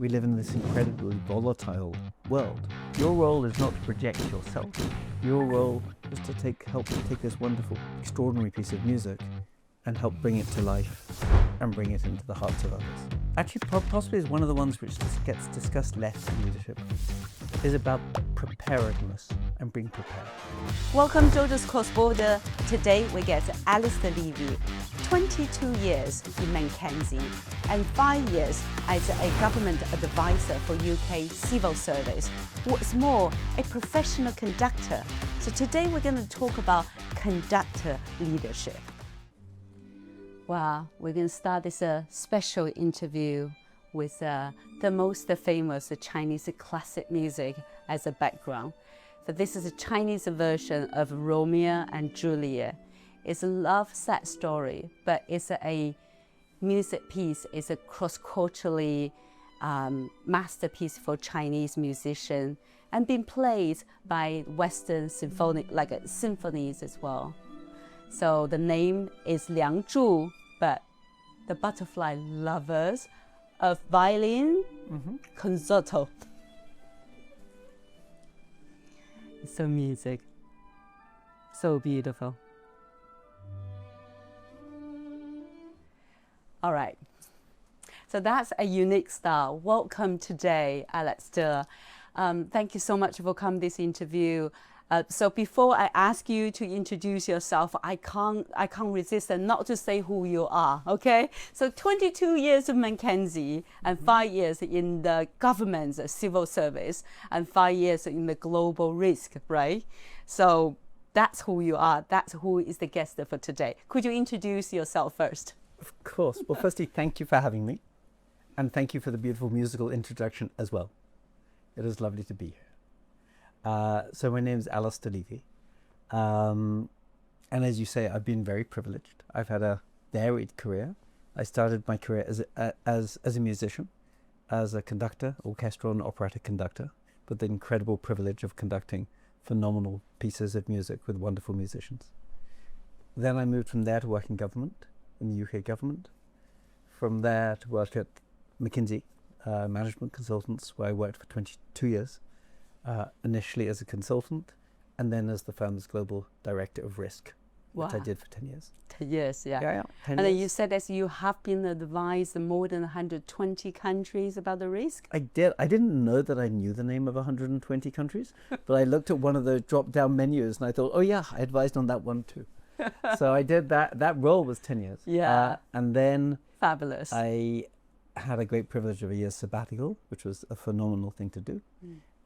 We live in this incredibly volatile world. Your role is not to project yourself. Your role is to help take this wonderful, extraordinary piece of music and help bring it to life and bring it into the hearts of others. Actually, possibly is one of the ones which gets discussed less in leadership, is about preparedness and being prepared. Welcome JoJo's Cross Border. Today we get Alastair Levy, 22 years in McKinsey and 5 years as a government advisor for UK civil service. What's more, a professional conductor. So today we're going to talk about conductor leadership. Well, we're going to start this special interview with the most famous Chinese classic music as a background. So this is a Chinese version of Romeo and Juliet. It's a love sad story, but it's a music piece. It's a cross-culturally masterpiece for Chinese musicians and been played by Western symphonies as well. So the name is Liang Zhu, but the butterfly lovers of violin concerto. So music, so beautiful. All right, so that's a unique style. Welcome today, Alastair. Thank you so much for coming this interview. So before I ask you to introduce yourself, I can't resist and not to say who you are, okay? So 22 years of McKinsey and 5 years in the government's civil service and 5 years in the global risk, right? So that's who you are. That's who is the guest for today. Could you introduce yourself first? Of course. Well, firstly, thank you for having me. And thank you for the beautiful musical introduction as well. It is lovely to be here. So my name is Alastair Levy. And as you say, I've been very privileged. I've had a varied career. I started my career as a musician, as a conductor, orchestral and operatic conductor, with the incredible privilege of conducting phenomenal pieces of music with wonderful musicians. Then I moved from there to work in government, in the UK government. From there to work at McKinsey Management Consultants, where I worked for 22 years. Initially as a consultant, and then as the firm's global director of risk, which I did for 10 years. 10 years, yeah. 10 and years. Then you said that you have been advised more than 120 countries about the risk? I did. I didn't know that I knew the name of 120 countries, but I looked at one of those drop-down menus and I thought, oh yeah, I advised on that one too. So I did that. That role was 10 years. Yeah. And then Fabulous. I had a great privilege of a year's sabbatical, which was a phenomenal thing to do.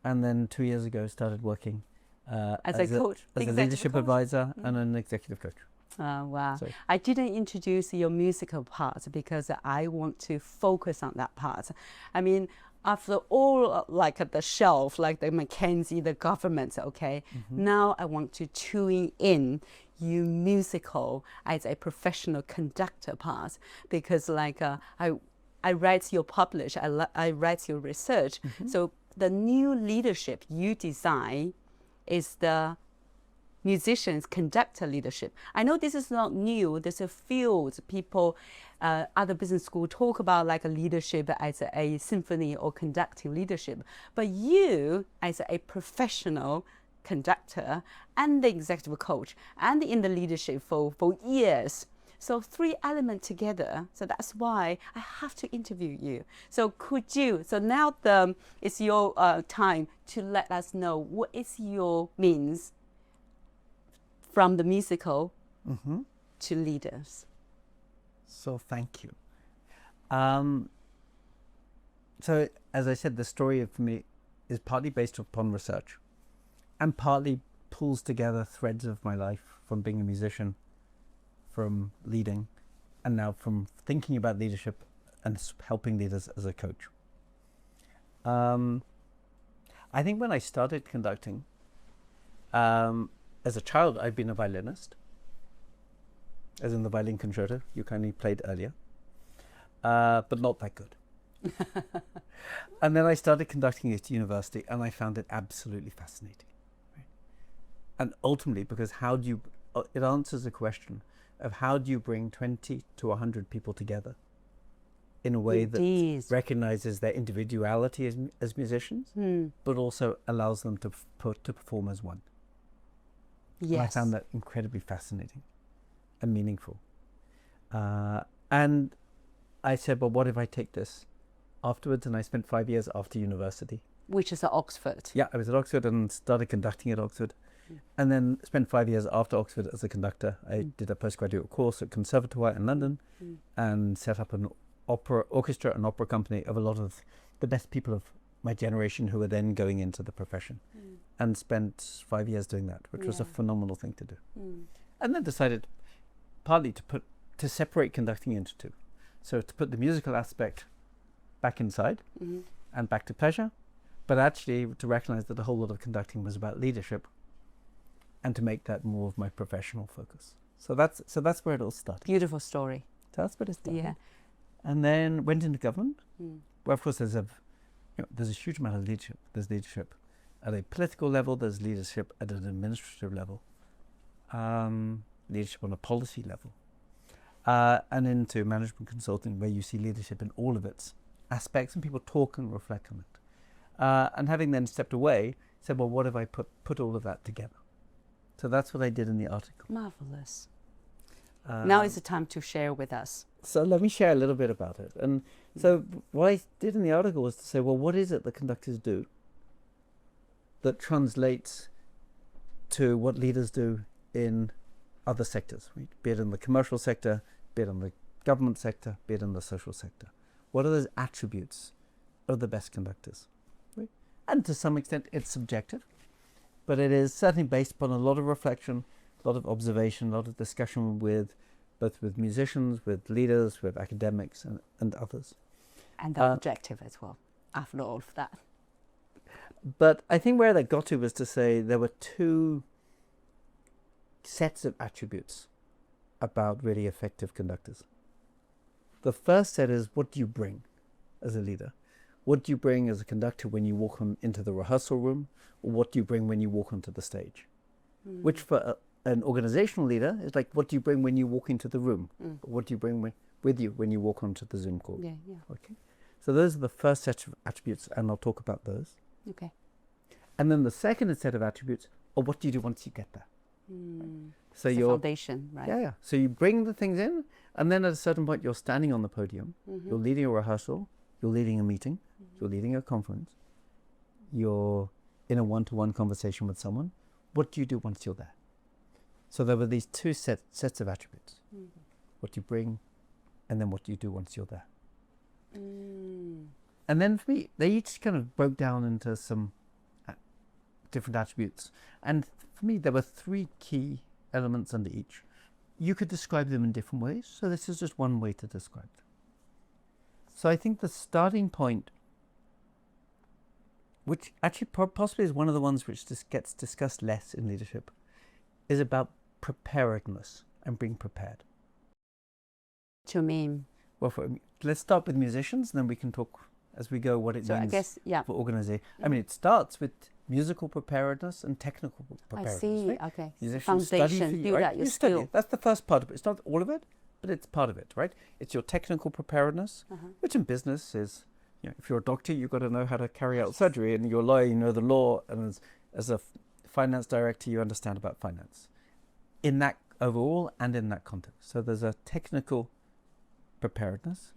And then 2 years ago, started working as a coach, as a leadership advisor and an executive coach. Oh, wow. So, I didn't introduce your musical part because I want to focus on that part. I mean, after all, like the shelf, like the McKinsey, the government, okay, now I want to tune in you musical as a professional conductor part because like I read your publish, I read your research. So the new leadership you design is the musicians conductor leadership. I know this is not new. There's a field people, other business school talk about like a leadership as a symphony or conductive leadership. But you as a professional conductor and the executive coach and in the leadership for years. So 3 elements together. So that's why I have to interview you. So could you, so now it's your time to let us know what is your means from the musical to leaders. So thank you. So as I said, the story for me is partly based upon research and partly pulls together threads of my life from being a musician, from leading, and now from thinking about leadership and helping leaders as a coach. I think when I started conducting, as a child, I'd been a violinist, as in the violin concerto you kindly played earlier, but not that good. And then I started conducting at university, and I found it absolutely fascinating. Right? And ultimately, because it answers the question of how do you bring 20 to 100 people together in a way Indeed. that recognizes their individuality as musicians, but also allows them to perform as one. Yes. And I found that incredibly fascinating and meaningful. And I said, well, what if I take this afterwards? And I spent 5 years after university. Which is at Oxford. Yeah, I was at Oxford and started conducting at Oxford. And then spent 5 years after Oxford as a conductor. I did a postgraduate course at Conservatoire in London and set up an orchestra and opera company of a lot of the best people of my generation who were then going into the profession, and spent 5 years doing that, which was a phenomenal thing to do. And then decided partly to separate conducting into two. So to put the musical aspect back inside and back to pleasure, but actually to recognize that a whole lot of conducting was about leadership, and to make that more of my professional focus. So that's where it all started. Beautiful story. So that's where it started. Yeah. And then went into government, where of course there's a huge amount of leadership. There's leadership at a political level, there's leadership at an administrative level, leadership on a policy level, and into management consulting, where you see leadership in all of its aspects, and people talk and reflect on it. And having then stepped away, said, well, what if I put all of that together? So that's what I did in the article. Marvelous. Now is the time to share with us. So let me share a little bit about it. And so what I did in the article was to say, well, what is it that conductors do that translates to what leaders do in other sectors, right? Be it in the commercial sector, be it in the government sector, be it in the social sector. What are those attributes of the best conductors? Right? And to some extent, it's subjective, but it is certainly based upon a lot of reflection, a lot of observation, a lot of discussion both with musicians, with leaders, with academics, and others. And the objective as well, after all of that. But I think where that got to was to say there were two sets of attributes about really effective conductors. The first set is, what do you bring as a leader? What do you bring as a conductor when you walk into the rehearsal room, or what do you bring when you walk onto the stage? Which for an organizational leader is like, what do you bring when you walk into the room? What do you bring with you when you walk onto the Zoom call? Yeah. Okay. So those are the first set of attributes, and I'll talk about those. Okay. And then the second set of attributes are, what do you do once you get there? So it's your foundation, right? Yeah. So you bring the things in, and then at a certain point you're standing on the podium, you're leading a rehearsal, you're leading a meeting, you're leading a conference, you're in a one-to-one conversation with someone. What do you do once you're there? So there were these two sets of attributes. What you bring, and then what do you do once you're there? And then for me, they each kind of broke down into some different attributes. And for me, there were three key elements under each. You could describe them in different ways, so this is just one way to describe them. So I think the starting point, which actually possibly is one of the ones which just gets discussed less in leadership, is about preparedness and being prepared. What do you mean? Well, let's start with musicians, and then we can talk as we go what it So means I guess, yeah. for organization. I mean, it starts with musical preparedness and technical I preparedness. see. Right? Okay. Musicians Foundation. Build out your you study skill. it. That's the first part of it. It's not all of it, but it's part of it, right? It's your technical preparedness, which in business is, if you're a doctor, you've got to know how to carry out surgery, and you're a lawyer, you know the law, and as a finance director, you understand about finance. In that overall and in that context. So there's a technical preparedness,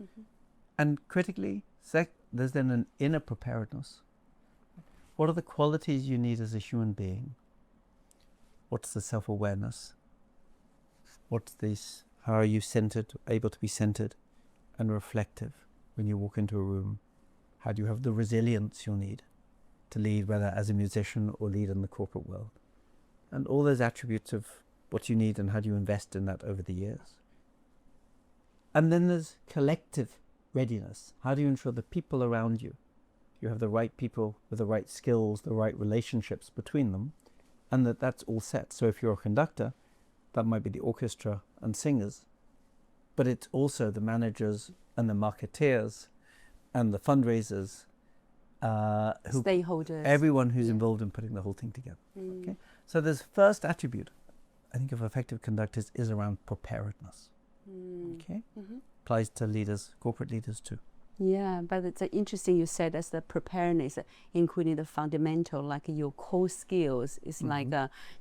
and critically, there's then an inner preparedness. What are the qualities you need as a human being? What's the self-awareness? How are you centered, able to be centered and reflective when you walk into a room? How do you have the resilience you'll need to lead, whether as a musician or lead in the corporate world? And all those attributes of what you need and how do you invest in that over the years. And then there's collective readiness. How do you ensure the people around you, you have the right people with the right skills, the right relationships between them, and that's all set. So if you're a conductor, that might be the orchestra and singers, but it's also the managers and the marketeers and the fundraisers, stakeholders, everyone who's involved in putting the whole thing together. Okay, so this first attribute, I think, of effective conductors is around preparedness. Okay, applies to leaders, corporate leaders too. Yeah, but it's interesting you said as the preparedness, including the fundamental, like your core skills is like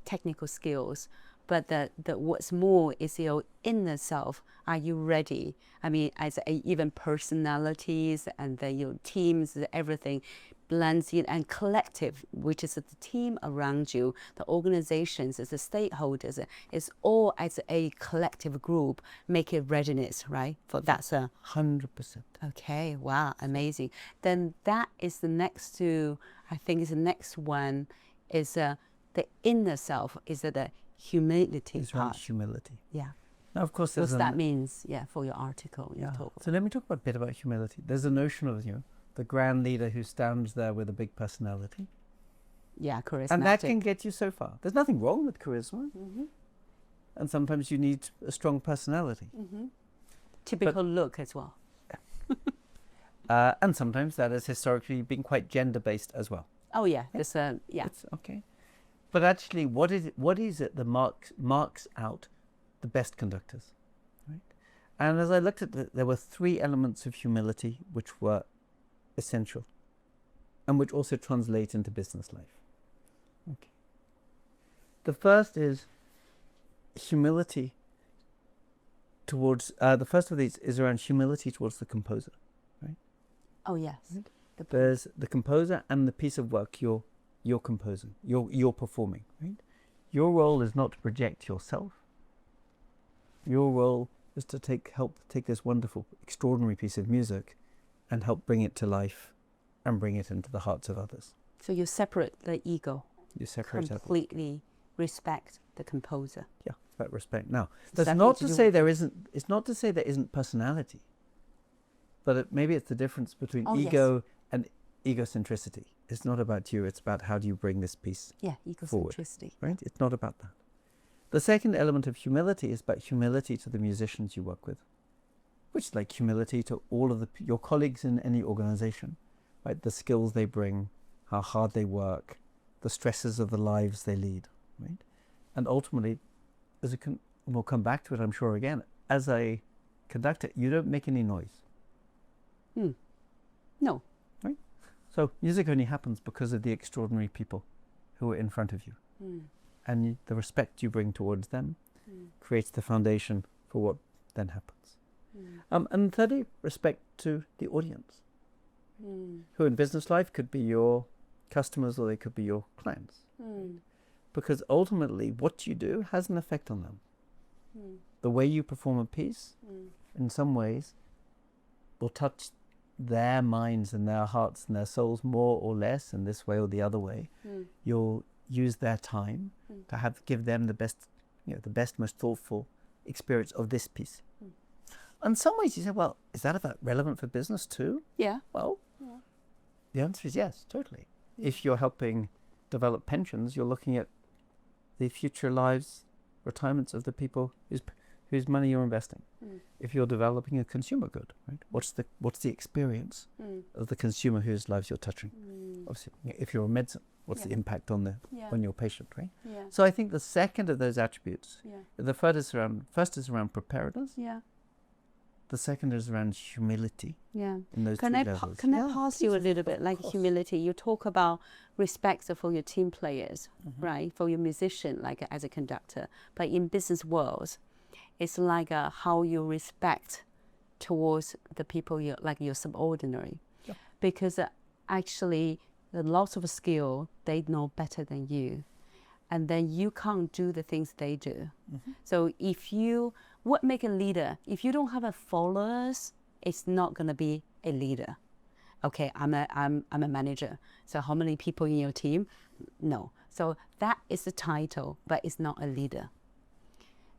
technical skills. But the what's more is your inner self. Are you ready? I mean, as even personalities and your teams, everything blends in, and collective, which is the team around you, the organizations, the stakeholders, it's all as a collective group make it readiness, right? For that's a 100%. Okay, wow, amazing. Then that is the next to, I think is the next one is the inner self, is the humility It's around part. humility. Yeah. Now, of course, What that means, for your article. You talk So let me talk a bit about humility. There's a notion of, the grand leader who stands there with a big personality. Yeah, charismatic. And that can get you so far. There's nothing wrong with charisma. And sometimes you need a strong personality. Typical look as well. And sometimes that has historically been quite gender-based as well. Oh yeah, It's okay. But actually, what is it that marks out the best conductors? Right? And as I looked at there were 3 elements of humility which were essential and which also translate into business life. Okay. The first is humility towards, the first of these is around humility towards the composer. Right? Oh yes. Right? There's the composer and the piece of work you're composing, you're performing. Right? Your role is not to project yourself. Your role is to help take this wonderful, extraordinary piece of music and help bring it to life and bring it into the hearts of others. So you separate the ego. You separate completely respect the composer. Yeah, it's about respect. Now, that's not to say it's not to say there isn't personality, but maybe it's the difference between ego and egocentricity. It's not about you, it's about how do you bring this piece forward. Egocentricity. Right? It's not about that. The second element of humility is about humility to the musicians you work with, which is like humility to all of your colleagues in any organization, right? The skills they bring, how hard they work, the stresses of the lives they lead, right? And ultimately, we'll come back to it, I'm sure, again, as a conductor, you don't make any noise. No. Right? So music only happens because of the extraordinary people who are in front of you. And the respect you bring towards them creates the foundation for what then happens. And thirdly, respect to the audience, who in business life could be your customers or they could be your clients. Because ultimately, what you do has an effect on them. The way you perform a piece, in some ways, will touch their minds and their hearts and their souls more or less in this way or the other way. You'll use their time to give them the best, most thoughtful experience of this piece. In some ways, you say, well, is that about relevant for business too? Yeah. Well, the answer is yes, totally. If you're helping develop pensions, you're looking at the future lives, retirements of the people whose money you're investing. If you're developing a consumer good, right? What's the experience of the consumer whose lives you're touching? Obviously, if you're a medicine, what's the impact on your patient, right? So I think the second of those attributes, the first is around preparedness. The second is around humility. In those two levels. Can I pause you a little bit? Like humility, you talk about respect for your team players, right? For your musician, like as a conductor. But in business worlds, it's like how you respect towards the people your subordinate. Because actually, the lots of skill, they know better than you. And then you can't do the things they do. So what make a leader? If you don't have a followers, it's not going to be a leader. Okay, I'm a manager. So how many people in your team? No. So that is the title, but it's not a leader.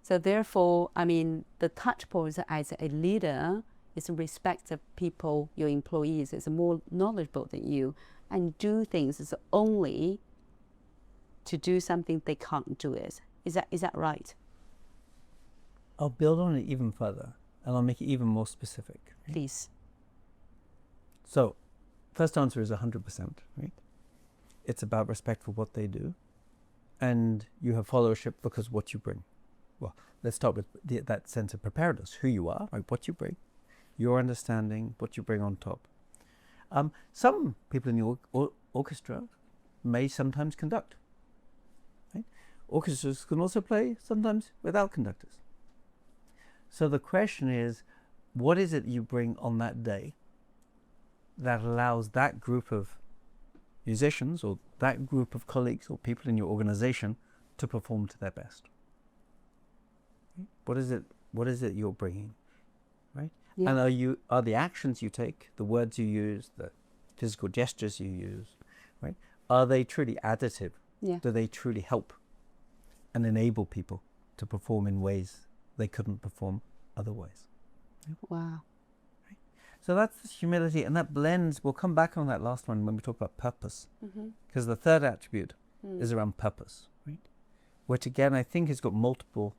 So therefore, I mean, the touch points as a leader is respect the people, your employees, is more knowledgeable than you, and do things is only to do something they can't do it. Is that right? I'll build on it even further, and I'll make it even more specific. Right? Please. So, first answer is 100%, right? It's about respect for what they do, and you have followership because what you bring. Well, let's start with that sense of preparedness, who you are, right? What you bring, your understanding, what you bring on top. Some people in the orchestra may sometimes conduct. Right? Orchestras can also play sometimes without conductors. So the question is, what is it you bring on that day that allows that group of musicians or that group of colleagues or people in your organization to perform to their best? What is it you're bringing, right? Yeah. And are the actions you take, the words you use, the physical gestures you use, right? Are they truly additive? Yeah. Do they truly help and enable people to perform in ways they couldn't perform otherwise? Wow. So that's humility, and that blends. We'll come back on that last one when we talk about purpose, because the third attribute is around purpose, right? Which again I think has got multiple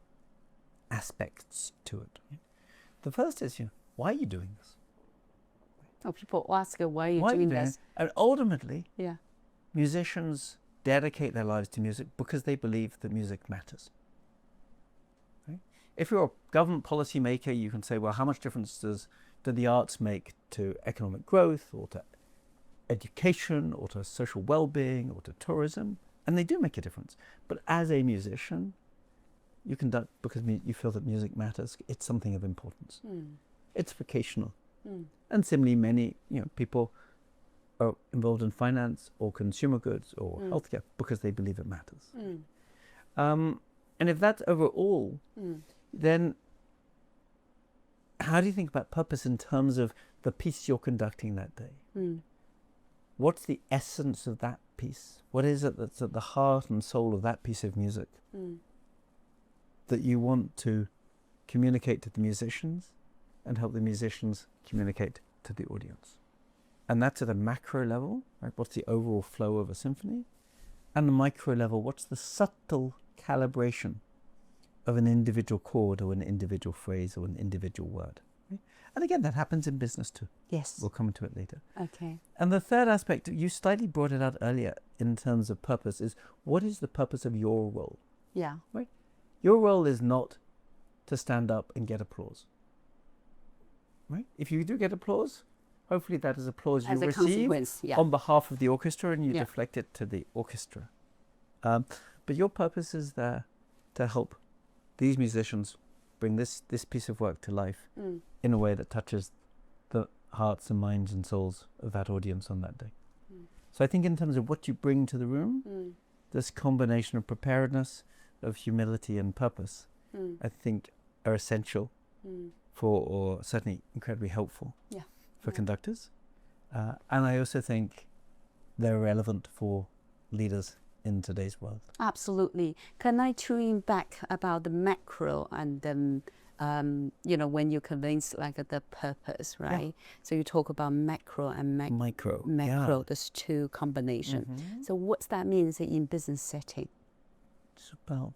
aspects to it. Right? The first is, why are you doing this? Oh, people ask, why are you doing this? And ultimately, Yeah. musicians dedicate their lives to music because they believe that music matters. Right? If you're a government policy maker, you can say, well, how much difference do the arts make to economic growth or to education or to social well-being or to tourism? And they do make a difference. But as a musician, you conduct because you feel that music matters. It's something of importance. It's vocational. And similarly, many people are involved in finance or consumer goods or healthcare because they believe it matters. And if that's overall, then how do you think about purpose in terms of the piece you're conducting that day? What's the essence of that piece? What is it that's at the heart and soul of that piece of music that you want to communicate to the musicians and help the musicians communicate to the audience? And that's at a macro level, right? What's the overall flow of a symphony? And the micro level, what's the subtle calibration of an individual chord or an individual phrase or an individual word? Right? And again, that happens in business too. Yes. We'll come to it later. Okay. And the third aspect, you slightly brought it out earlier in terms of purpose, is what is the purpose of your role? Yeah. Right? Your role is not to stand up and get applause. Right? If you do get applause, hopefully that is applause you receive on behalf of the orchestra and you deflect it to the orchestra. But your purpose is there to help these musicians bring this piece of work to life in a way that touches the hearts and minds and souls of that audience on that day. So I think in terms of what you bring to the room, this combination of preparedness, of humility and purpose, I think are essential for, or certainly incredibly helpful for conductors. And I also think they're relevant for leaders in today's world. Absolutely. Can I tune back about the macro and when you convince the purpose, right? Yeah. So you talk about macro and micro. There's two combinations. So what's that means in business setting? It's about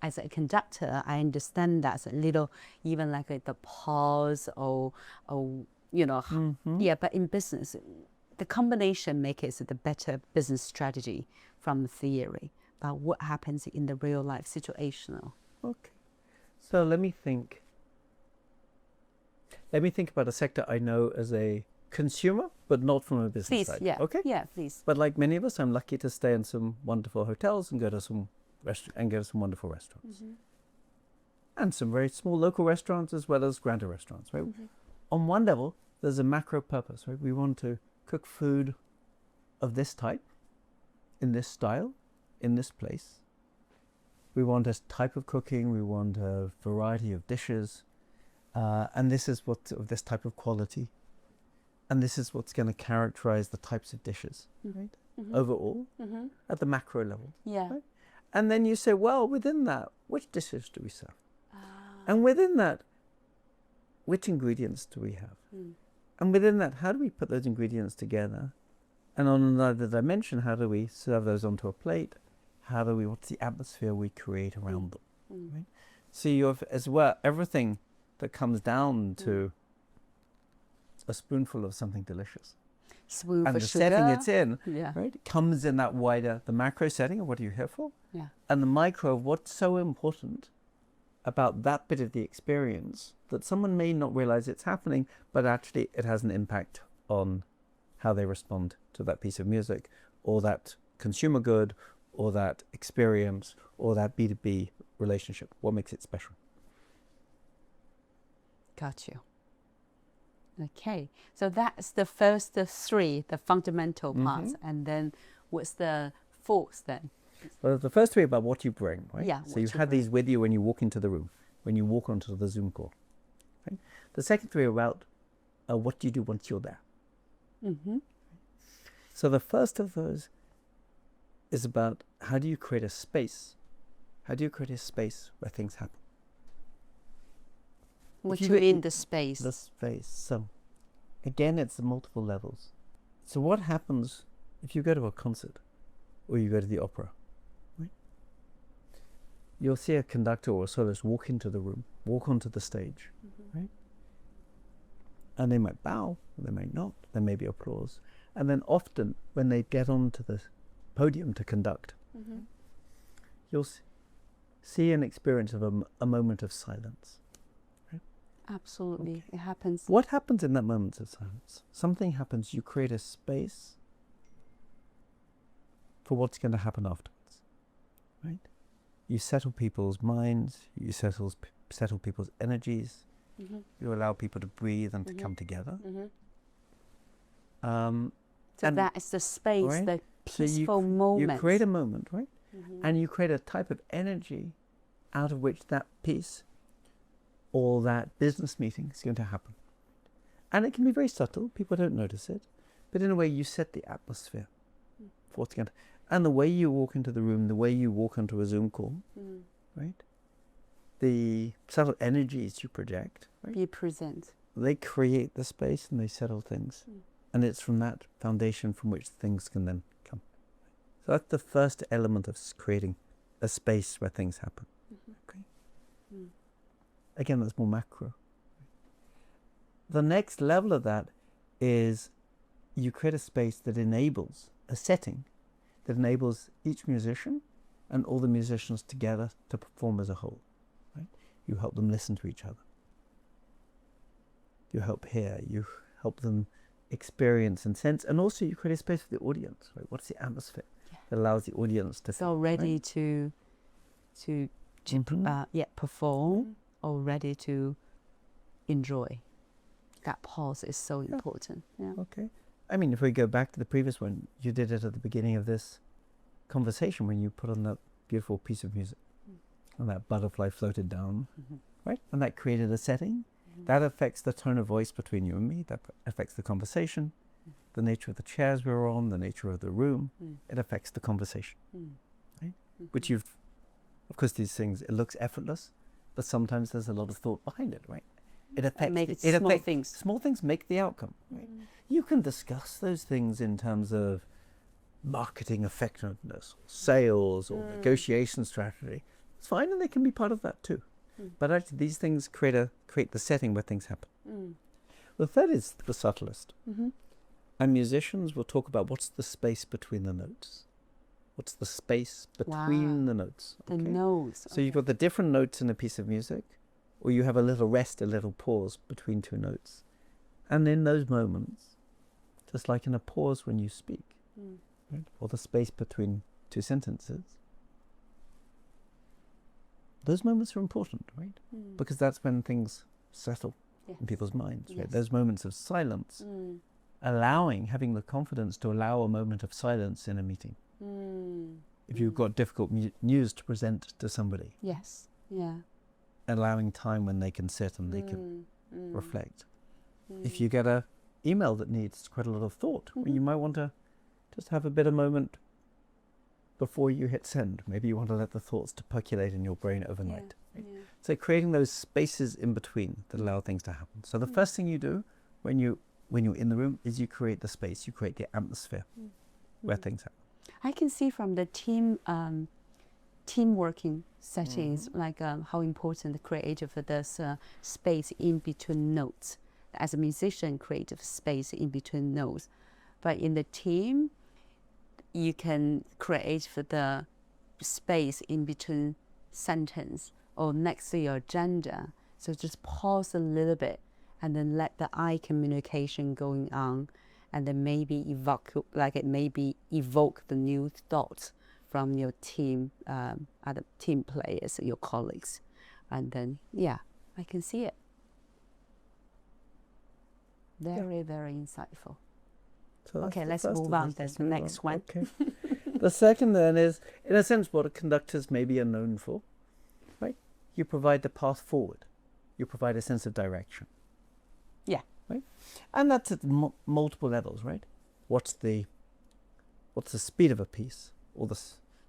as a conductor, I understand that's a little even the pause or but in business, the combination makes it a better business strategy from theory. But what happens in the real life, situational? Okay. So let me think about a sector I know as a consumer, but not from a business side. Yeah. Okay? Yeah, please. But like many of us, I'm lucky to stay in some wonderful hotels and go to some wonderful restaurants. And some very small local restaurants as well as grander restaurants, right? On one level, there's a macro purpose, right? We want to cook food of this type, in this style, in this place. We want a type of cooking, we want a variety of dishes, and this is of this type of quality. And this is what's going to characterize the types of dishes, right? Overall, at the macro level. Yeah. Right? And then you say, well, within that, which dishes do we serve? And within that, which ingredients do we have? And within that, how do we put those ingredients together? And on another dimension, how do we serve those onto a plate? What's the atmosphere we create around them? Right? So you have as well everything that comes down to a spoonful of something delicious. And the sugar. setting it's in, right? It comes in that wider, the macro setting of what are you here for? Yeah. And the micro of what's so important about that bit of the experience that someone may not realize it's happening, but actually it has an impact on how they respond to that piece of music or that consumer good or that experience or that B2B relationship. What makes it special? Got you. Okay, so that's the first three, the fundamental parts, and then what's the fourth then? Well, the first three about what you bring, right? Yeah. So you've had these with you when you walk into the room, when you walk onto the Zoom call. Right? The second three are about what do you do once you're there. So the first of those is about how do you create a space? How do you create a space where things happen? What do you mean the space? The space. So again, it's the multiple levels. So what happens if you go to a concert or you go to the opera? Right? You'll see a conductor or a soloist walk into the room, walk onto the stage, right? And they might bow, or they might not. There may be applause. And then often when they get onto the podium to conduct, you'll see an experience of a moment of silence. Absolutely, Okay. it happens. What happens in that moment of silence? Something happens. You create a space for what's going to happen afterwards, right? You settle people's minds. You settle people's energies. You allow people to breathe and to come together. So that is the space, right? the peaceful So moment. you create a moment, right? And you create a type of energy out of which that piece or that business meeting is going to happen. And it can be very subtle. People don't notice it. But in a way, you set the atmosphere for what's going to. And the way you walk into the room, the way you walk onto a Zoom call, right? The subtle energies you project, right? You present. They create the space and they settle things. And it's from that foundation from which things can then come. So that's the first element of creating a space where things happen. Okay. Again, that's more macro. The next level of that is you create a space that enables a setting that enables each musician and all the musicians together to perform as a whole. Right? You help them listen to each other. You help hear. You help them experience and sense, and also you create a space for the audience. Right? What's the atmosphere that allows the audience to so ready right? to perform or ready to enjoy. That pause is so important. Yeah. Okay. I mean, if we go back to the previous one, you did it at the beginning of this conversation when you put on that beautiful piece of music and that butterfly floated down, right? And that created a setting. That affects the tone of voice between you and me. That affects the conversation, the nature of the chairs we were on, the nature of the room. It affects the conversation, right? Which you've, of course, these things, it looks effortless, but sometimes there's a lot of thought behind it, right? It affects small things. Small things make the outcome, right? You can discuss those things in terms of marketing effectiveness, sales, or negotiation strategy. It's fine, and they can be part of that too. But actually, these things create the setting where things happen. The third is the subtlest. And musicians will talk about what's the space between the notes. What's the space between the notes? The notes. So you've got the different notes in a piece of music, or you have a little rest, a little pause between two notes. And in those moments, just like in a pause when you speak, right? Or the space between two sentences, those moments are important, right? Because that's when things settle in people's minds, right? Those moments of silence, having the confidence to allow a moment of silence in a meeting. If you've got difficult news to present to somebody. Yes, yeah. Allowing time when they can sit and they can reflect. If you get a email that needs quite a lot of thought, you might want to just have a bit of moment before you hit send. Maybe you want to let the thoughts to percolate in your brain overnight. Right? So creating those spaces in between that allow things to happen. So the first thing you do when you're in the room is you create the space, you create the atmosphere where things happen. I can see from the team working settings, like how important the creative this space in between notes. As a musician, creative space in between notes. But in the team, you can create for the space in between sentence or next to your agenda. So just pause a little bit and then let the eye communication going on, and then maybe evoke the new thoughts from your team, other team players, your colleagues. And then, yeah, I can see it. Very, very insightful. So okay, let's move on. That's the next one. Okay. The second then is, in a sense, what conductors maybe are known for, right? You provide the path forward. You provide a sense of direction. Yeah. Right? And that's at multiple levels, right? What's the speed of a piece? Or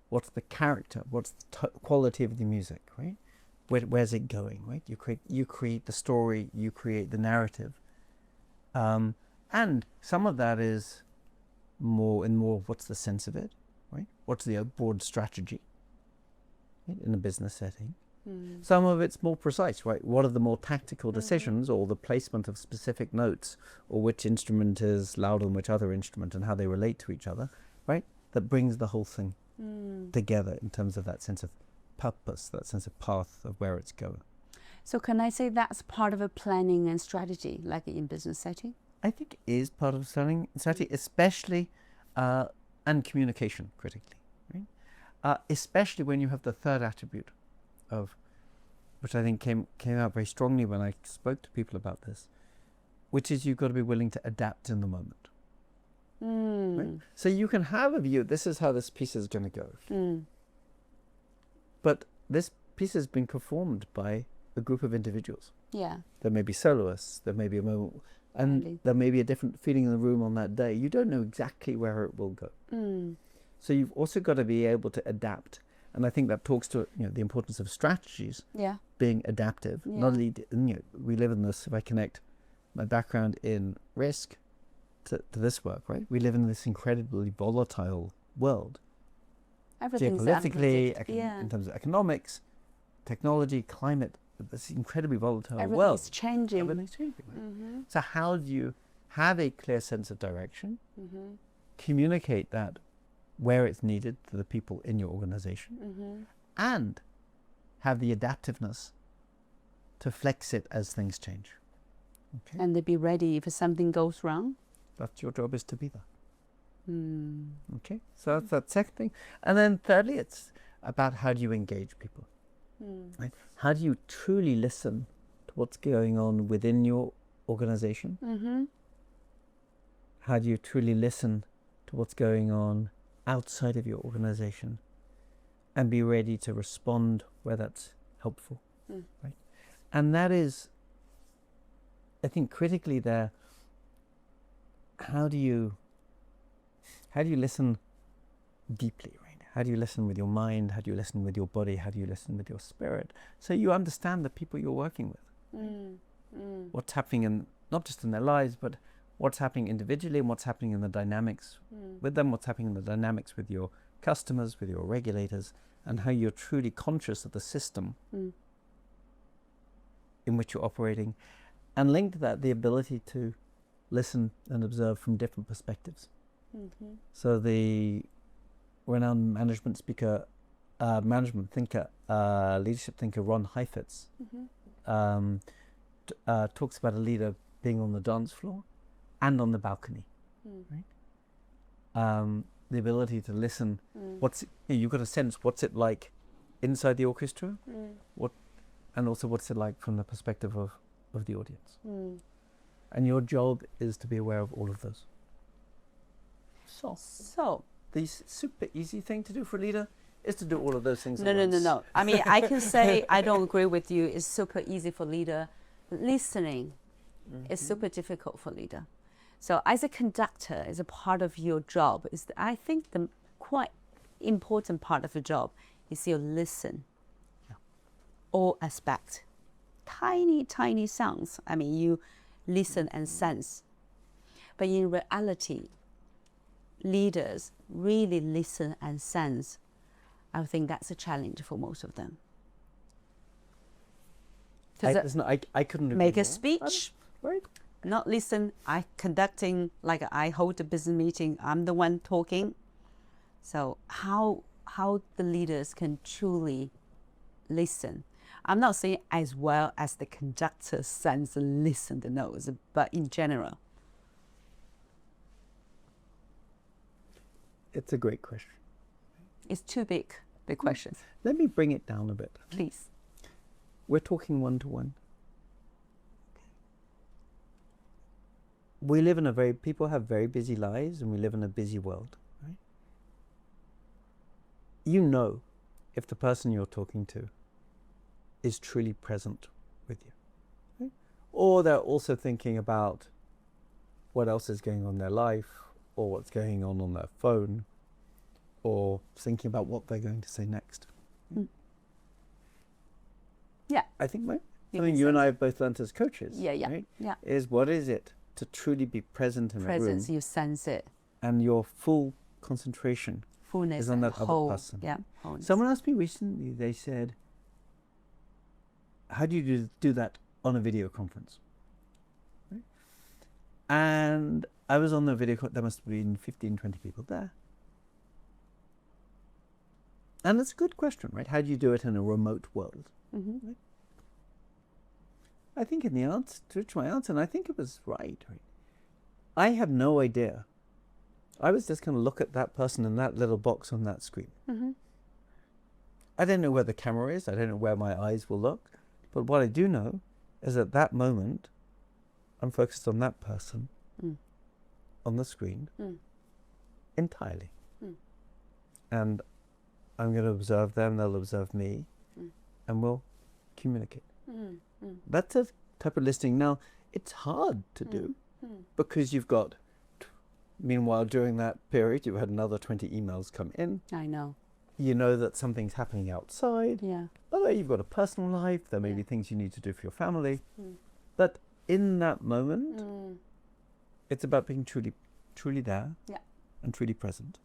what's the character? What's the quality of the music, right? Where's it going, right? You create the story, you create the narrative. And some of that is more what's the sense of it, right? What's the broad strategy, right, in a business setting? Some of it's more precise, right? What are the more tactical decisions, or the placement of specific notes, or which instrument is louder than which other instrument, and how they relate to each other, right? That brings the whole thing together in terms of that sense of purpose, that sense of path of where it's going. So can I say that's part of a planning and strategy, like in business setting? I think it is part of selling strategy, especially and communication critically, right? Especially when you have the third attribute of, which I think came out very strongly when I spoke to people about this, which is you've got to be willing to adapt in the moment. Right? So you can have a view, this is how this piece is going to go. But this piece has been performed by a group of individuals. Yeah. There may be soloists, there may be a moment, and there may be a different feeling in the room on that day. You don't know exactly where it will go. So you've also got to be able to adapt. And I think that talks to the importance of strategies, being adaptive. Not only we live in this, if I connect my background in risk to this work, right? We live in this incredibly volatile world. Everything's geopolitically, in terms of economics, technology, climate, this incredibly volatile world. Everything's changing. Everything's changing. Right? So how do you have a clear sense of direction, communicate that where it's needed to the people in your organization, and have the adaptiveness to flex it as things change. Okay? And to be ready if something goes wrong. That's your job, is to be there. Okay, so that's that second thing. And then thirdly, it's about how do you engage people. Right? How do you truly listen to what's going on within your organization? How do you truly listen to what's going on outside of your organization, and be ready to respond where that's helpful? Right? And that is, I think, critically there. How do you listen deeply, right? How do you listen with your mind? How do you listen with your body? How do you listen with your spirit? So you understand the people you're working with. What's happening not just in their lives, but what's happening individually, and what's happening in the dynamics with them, what's happening in the dynamics with your customers, with your regulators, and how you're truly conscious of the system in which you're operating. And linked to that, the ability to listen and observe from different perspectives. So the renowned management thinker, leadership thinker Ron Heifetz talks about a leader being on the dance floor and on the balcony. Right? The ability to listen. You've got to sense what's it like inside the orchestra, and also what's it like from the perspective of the audience. And your job is to be aware of all of those. So the super easy thing to do for a leader is to do all of those things at once. No. I mean, I can say I don't agree with you. It's super easy for leader. Listening is super difficult for leader. So as a conductor, as a part of your job, I think the quite important part of your job is you listen. All aspect. Tiny sounds. I mean, you listen and sense. But in reality, leaders really listen and sense. I think that's a challenge for most of them. I couldn't agree make more. A speech, right? Not listen. I conducting, like I hold a business meeting. I'm the one talking. So how the leaders can truly listen. I'm not saying as well as the conductor sends and listen the notes, but in general. It's a great question. It's too big, the question. Let me bring it down a bit. Please. We're talking one-to-one. We live in people have very busy lives, and we live in a busy world, right? You know if the person you're talking to is truly present with you, right? Or they're also thinking about what else is going on in their life, or what's going on their phone, or thinking about what they're going to say next. Yeah. I think something you and I have both learned as coaches, right? Is what is it to truly be present in a room. Presence, you sense it. And your full concentration Fullness is on that whole, other person. Yeah. Wholeness. Someone asked me recently, they said, how do you do that on a video conference? Right? And I was on the video, there must have been 15, 20 people there. And it's a good question, right? How do you do it in a remote world? Right? I think in the answer to my answer, and I think it was right? I have no idea. I was just going to look at that person in that little box on that screen. I don't know where the camera is. I don't know where my eyes will look. But what I do know is at that moment, I'm focused on that person on the screen entirely. And I'm going to observe them, they'll observe me, and we'll communicate. That's a type of listening. Now, it's hard to do because you've got, meanwhile, during that period, you've had another 20 emails come in. I know. You know that something's happening outside. Yeah. By the way, you've got a personal life. There may be things you need to do for your family. But in that moment, it's about being truly there and truly present.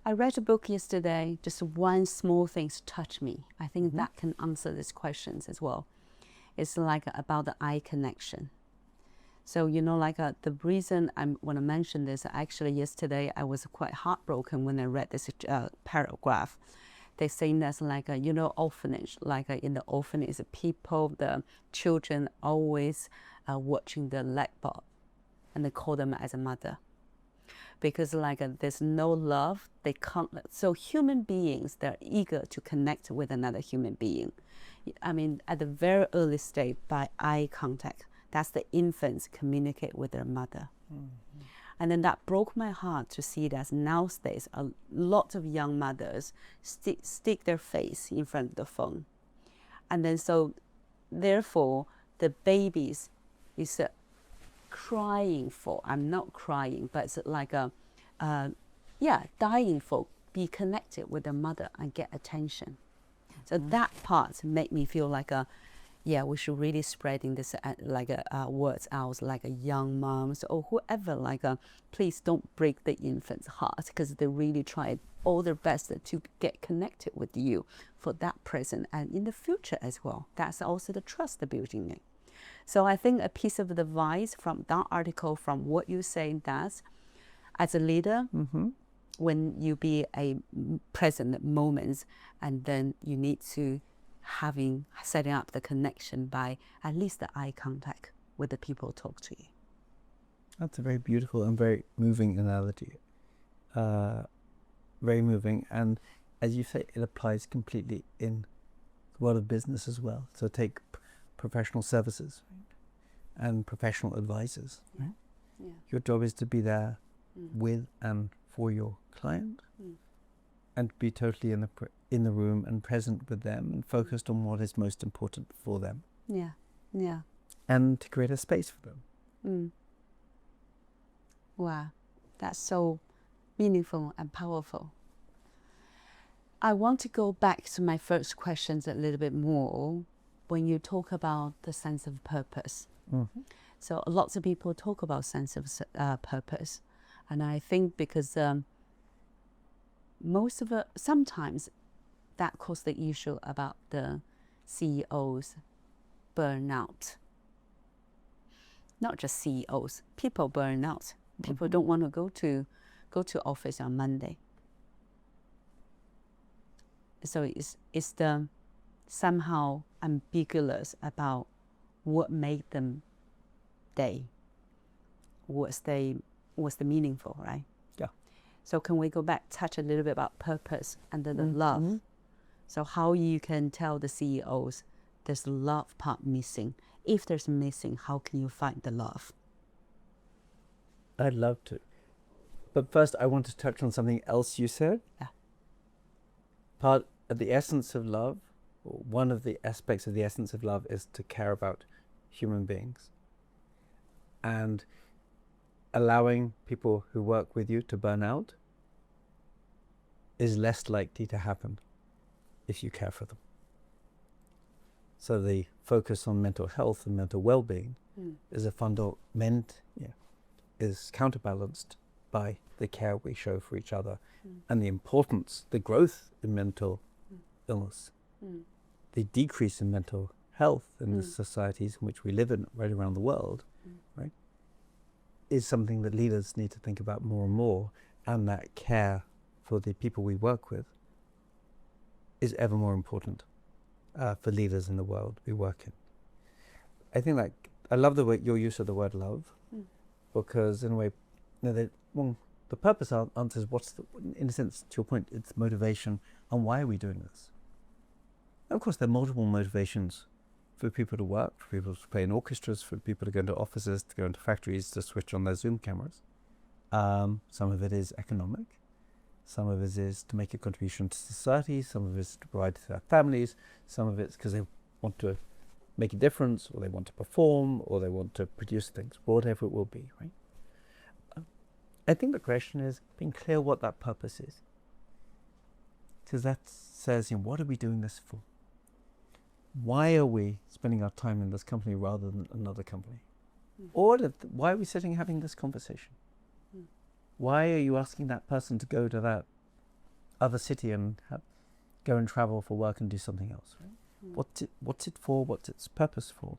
I read a book yesterday, just one small thing touched me. I think that can answer these questions as well. It's like about the eye connection. So, the reason I want to mention this, actually yesterday I was quite heartbroken when I read this paragraph. They saying that's orphanage, in the orphanage, the children always watching the blackboard, and they call them as a mother. Because there's no love, they can't. So human beings, they're eager to connect with another human being. I mean, at the very early stage, by eye contact, that's the infants communicate with their mother. And then that broke my heart to see that nowadays a lot of young mothers stick their face in front of the phone. And then so, therefore, the babies is crying for, I'm not crying, but it's dying for, be connected with their mother and get attention. So that part made me feel we should really spreading this words out, young moms or whoever, please don't break the infant's heart, because they really try all their best to get connected with you for that present and in the future as well. That's also the trust building in. So I think a piece of advice from that article, from what you say, that as a leader, when you be a present moments, and then you need to setting up the connection by at least the eye contact with the people who talk to you. That's a very beautiful and very moving analogy. Very moving, and as you say, it applies completely in the world of business as well. So take professional services, right? And professional advisors. Right? Your job is to be there with and for your client, and be totally in the room and present with them and focused on what is most important for them. And to create a space for them. Wow, that's so meaningful and powerful. I want to go back to my first questions a little bit more when you talk about the sense of purpose. So lots of people talk about sense of purpose, and I think because sometimes that causes the issue about the CEOs burnout. Not just CEOs, people burn out. People don't want to go to office on Monday. So it's the somehow ambiguous about what made them they. What's the meaningful, right? Yeah. So can we go back, touch a little bit about purpose and the love? So how you can tell the CEOs there's the love part missing. If there's missing, how can you find the love? I'd love to. But first, I want to touch on something else you said. Yeah. Part of the essence of love, or one of the aspects of the essence of love, is to care about human beings. And allowing people who work with you to burn out is less likely to happen if you care for them. So the focus on mental health and mental well-being is is counterbalanced by the care we show for each other and the importance, the growth in mental illness, the decrease in mental health in the societies in which we live in right around the world, right, is something that leaders need to think about more and more, and that care for the people we work with is ever more important for leaders in the world we work in. I think I love your use of the word love, because in a way, the purpose answers in a sense, to your point, it's motivation, and why are we doing this? And of course, there are multiple motivations for people to work, for people to play in orchestras, for people to go into offices, to go into factories, to switch on their Zoom cameras. Some of it is economic. Some of it is to make a contribution to society. Some of it is to provide to their families. Some of it's because they want to make a difference, or they want to perform, or they want to produce things, whatever it will be, right? I think the question is being clear what that purpose is. Because that says, what are we doing this for? Why are we spending our time in this company rather than another company? Or why are we sitting having this conversation? Why are you asking that person to go to that other city and go and travel for work and do something else? Right? What's it for? What's its purpose for?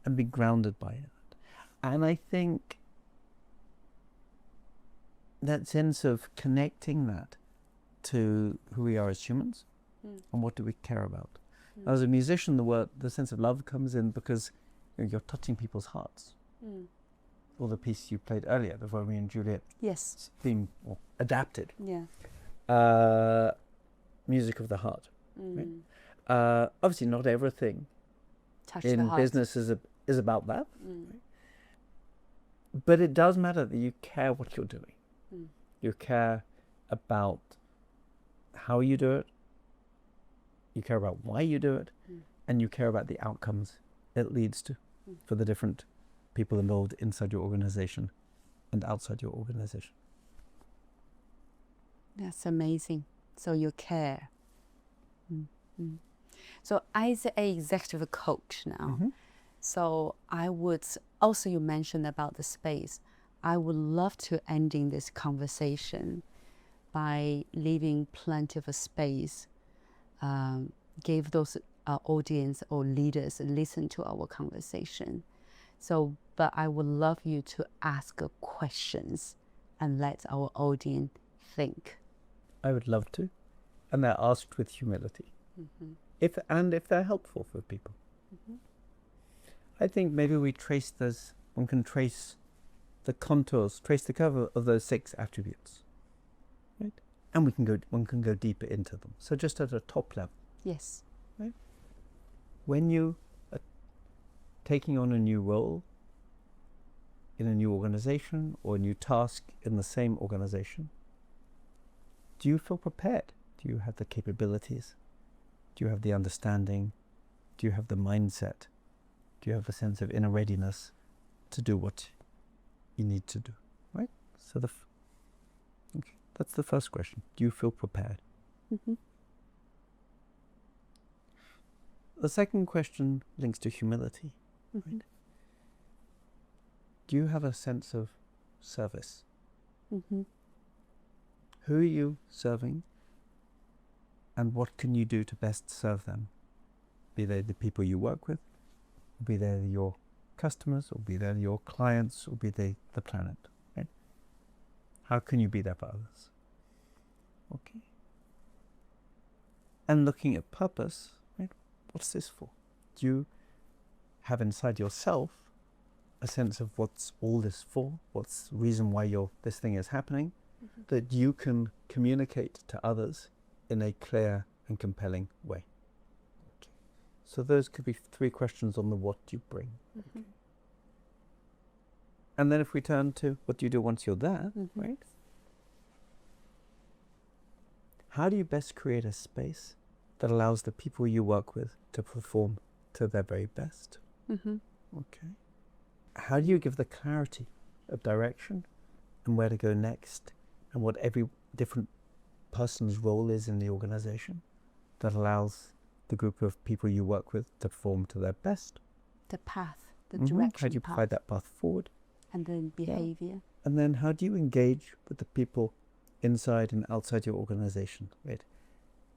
And be grounded by it. And I think that sense of connecting that to who we are as humans and what do we care about. As a musician, the sense of love comes in because you're touching people's hearts. Or the piece you played earlier, the Romeo and Juliet theme, or adapted. Yeah. Music of the heart. Right? Obviously, not everything in business is about that. Right? But it does matter that you care what you're doing. You care about how you do it. You care about why you do it. And you care about the outcomes it leads to for the different people involved inside your organization and outside your organization. That's amazing. So you care. So as an executive coach now, so I would also, you mentioned about the space. I would love to ending this conversation by leaving plenty of a space, give those audience or leaders listen to our conversation. So, but I would love you to ask questions and let our audience think. I would love to, and they're asked with humility, if they're helpful for people. I think maybe one can trace the contours, trace the cover of those 6 attributes, right? And one can go deeper into them. So just at a top level. Yes. Right? When you are taking on a new role in a new organization or a new task in the same organization, do you feel prepared? Do you have the capabilities? Do you have the understanding? Do you have the mindset? Do you have a sense of inner readiness to do what you need to do? Right? So that's the first question. Do you feel prepared? The second question links to humility. Right? Do you have a sense of service? Who are you serving? And what can you do to best serve them? Be they the people you work with, or be they your customers, or be they your clients, or be they the planet. Right? How can you be there for others? Okay. And looking at purpose, right? what's this for? Do you have inside yourself a sense of what's all this for? What's the reason why this thing is happening? That you can communicate to others in a clear and compelling way. Okay. So those could be 3 questions on the what you bring. Okay. And then if we turn to what do you do once you're there, right? How do you best create a space that allows the people you work with to perform to their very best? Okay. How do you give the clarity of direction and where to go next and what every different person's role is in the organization that allows the group of people you work with to perform to their best? The path, the direction. How do you provide that path forward? And then behavior. And then how do you engage with the people inside and outside your organization, right?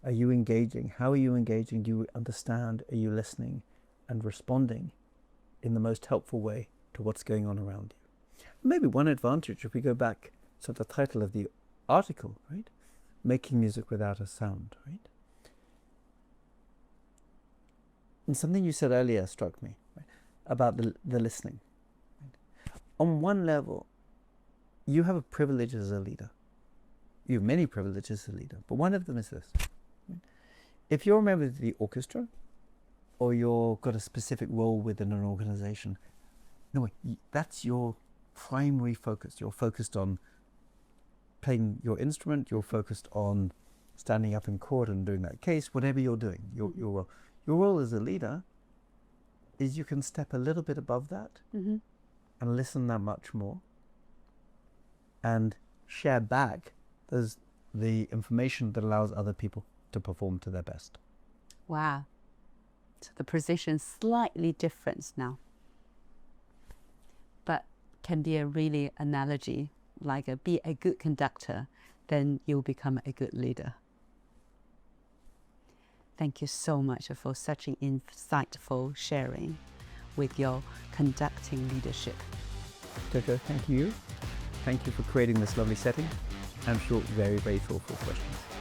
Are you engaging? How are you engaging? Do you understand? Are you listening and responding in the most helpful way to what's going on around you? Maybe one advantage, if we go back to the title of the article, right? Making music without a sound, right? And something you said earlier struck me, right? About the listening. Right? On one level, you have a privilege as a leader. You have many privileges as a leader, but one of them is this. Right? If you're a member of the orchestra, or you've got a specific role within an organization, no, that's your primary focus. You're focused on playing your instrument, you're focused on standing up in court and doing that case, whatever you're doing, your role. Your role as a leader is you can step a little bit above that and listen that much more and share back the information that allows other people to perform to their best. Wow. So the position's slightly different now, but can be a really analogy, like be a good conductor, then you'll become a good leader. Thank you so much for such an insightful sharing with your conducting leadership. JoJo, thank you. Thank you for creating this lovely setting. I'm sure very, very thoughtful questions.